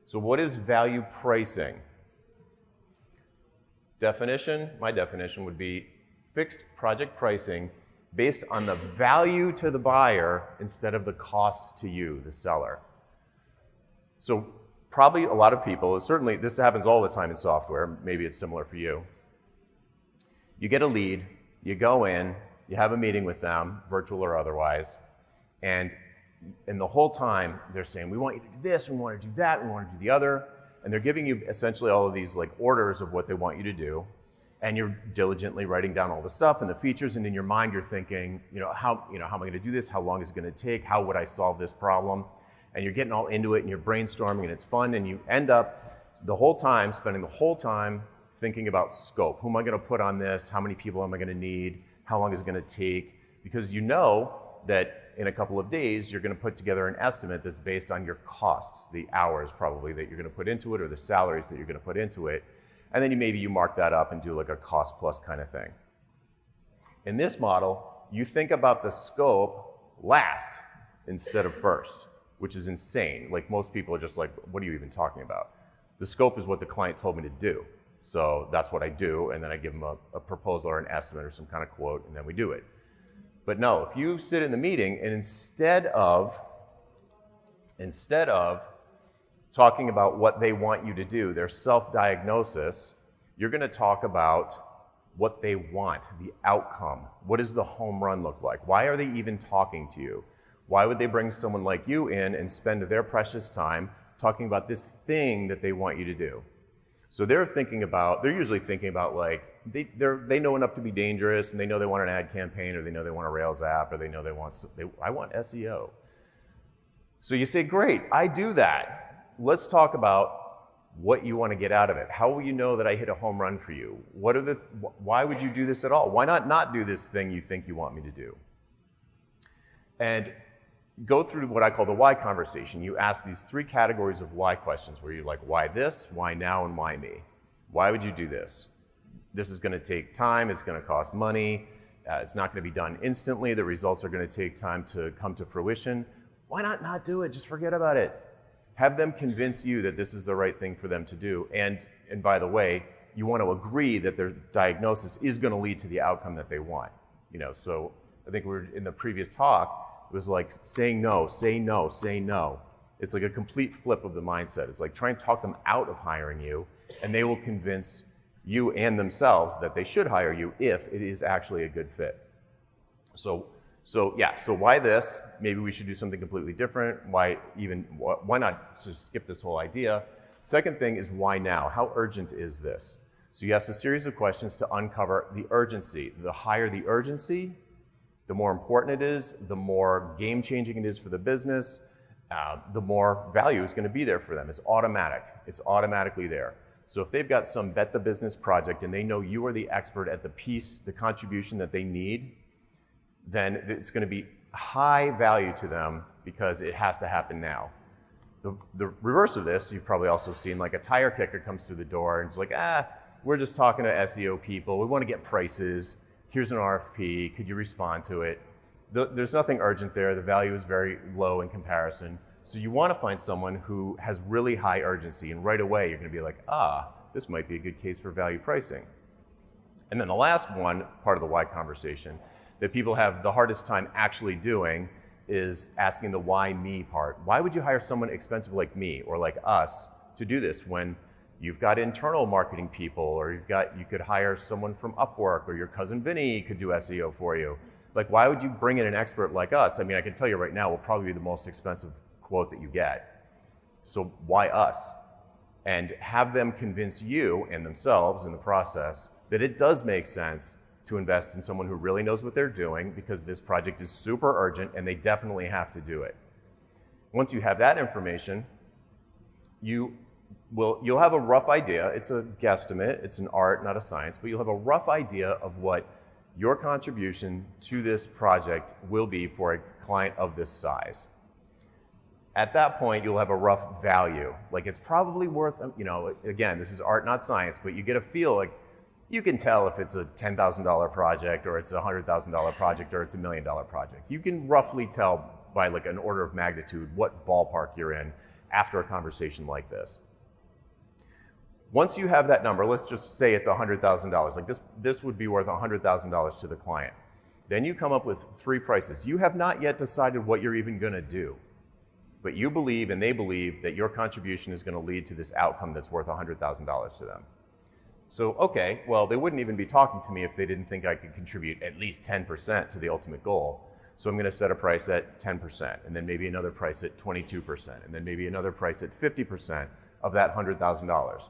So what is value pricing? Definition, my definition would be fixed project pricing based on the value to the buyer instead of the cost to you, the seller. So probably a lot of people, certainly this happens all the time in software, maybe it's similar for you. You get a lead, you go in, you have a meeting with them, virtual or otherwise, and the whole time they're saying, we want you to do this, we want to do that, we want to do the other, and they're giving you essentially all of these like orders of what they want you to do, and you're diligently writing down all the stuff and the features, and in your mind you're thinking, how am I going to do this? How long is it going to take? How would I solve this problem? And you're getting all into it, and you're brainstorming, and it's fun, and you end up spending the whole time thinking about scope. Who am I going to put on this? How many people am I going to need? How long is it going to take? Because you know that in a couple of days, you're going to put together an estimate that's based on your costs, the hours probably that you're going to put into it, or the salaries that you're going to put into it. And then maybe you mark that up and do like a cost plus kind of thing. In this model, you think about the scope last instead of first, which is insane. Like most people are just like, what are you even talking about? The scope is what the client told me to do. So that's what I do, and then I give them a proposal or an estimate or some kind of quote, and then we do it. But no, if you sit in the meeting and instead of talking about what they want you to do, their self-diagnosis, you're going to talk about what they want, the outcome. What does the home run look like? Why are they even talking to you? Why would they bring someone like you in and spend their precious time talking about this thing that they want you to do? So they're usually thinking about like, they know enough to be dangerous, and they know they want an ad campaign, or they know they want a Rails app, or they know I want SEO. So you say, great, I do that. Let's talk about what you want to get out of it. How will you know that I hit a home run for you? Why would you do this at all? Why not do this thing you think you want me to do? And go through what I call the why conversation. You ask these 3 categories of why questions, where you're like, why this, why now, and why me? Why would you do this? This is going to take time, it's going to cost money, it's not going to be done instantly, the results are going to take time to come to fruition. Why not do it? Just forget about it. Have them convince you that this is the right thing for them to do. And by the way, you want to agree that their diagnosis is going to lead to the outcome that they want. So I think we're in the previous talk, it was like saying no, say no, say no. It's like a complete flip of the mindset. It's like try and talk them out of hiring you, and they will convince you and themselves that they should hire you if it is actually a good fit. So why this? Maybe we should do something completely different. Why not just skip this whole idea? Second thing is why now? How urgent is this? So you ask a series of questions to uncover the urgency. The higher the urgency, the more important it is, the more game-changing it is for the business, the more value is going to be there for them. It's automatic. It's automatically there. So if they've got some bet the business project and they know you are the expert at the piece, the contribution that they need, then it's going to be high value to them because it has to happen now. The reverse of this, you've probably also seen, like a tire kicker comes through the door and it's like, we're just talking to SEO people. We want to get prices. Here's an RFP. Could you respond to it? There's nothing urgent there. The value is very low in comparison. So you want to find someone who has really high urgency, and right away you're going to be like, this might be a good case for value pricing. And then the last one, part of the why conversation, that people have the hardest time actually doing is asking the why me part. Why would you hire someone expensive like me or like us to do this when you've got internal marketing people, or you could hire someone from Upwork, or your cousin Vinny could do SEO for you? Like, why would you bring in an expert like us? I mean, I can tell you right now, we'll probably be the most expensive quote that you get. So why us? And have them convince you and themselves in the process that it does make sense to invest in someone who really knows what they're doing, because this project is super urgent and they definitely have to do it. Once you have that information, you'll have a rough idea. It's a guesstimate, it's an art, not a science, but you'll have a rough idea of what your contribution to this project will be for a client of this size. At that point, you'll have a rough value. Like, it's probably worth, again, this is art, not science, but you get a feel, like, you can tell if it's a $10,000 project, or it's a $100,000 project, or it's $1 million project. You can roughly tell by like an order of magnitude what ballpark you're in after a conversation like this. Once you have that number, let's just say it's $100,000. Like this would be worth $100,000 to the client. Then you come up with 3 prices. You have not yet decided what you're even going to do, but you believe and they believe that your contribution is going to lead to this outcome that's worth $100,000 to them. So, okay, well, they wouldn't even be talking to me if they didn't think I could contribute at least 10% to the ultimate goal. So I'm going to set a price at 10%, and then maybe another price at 22%, and then maybe another price at 50% of that $100,000.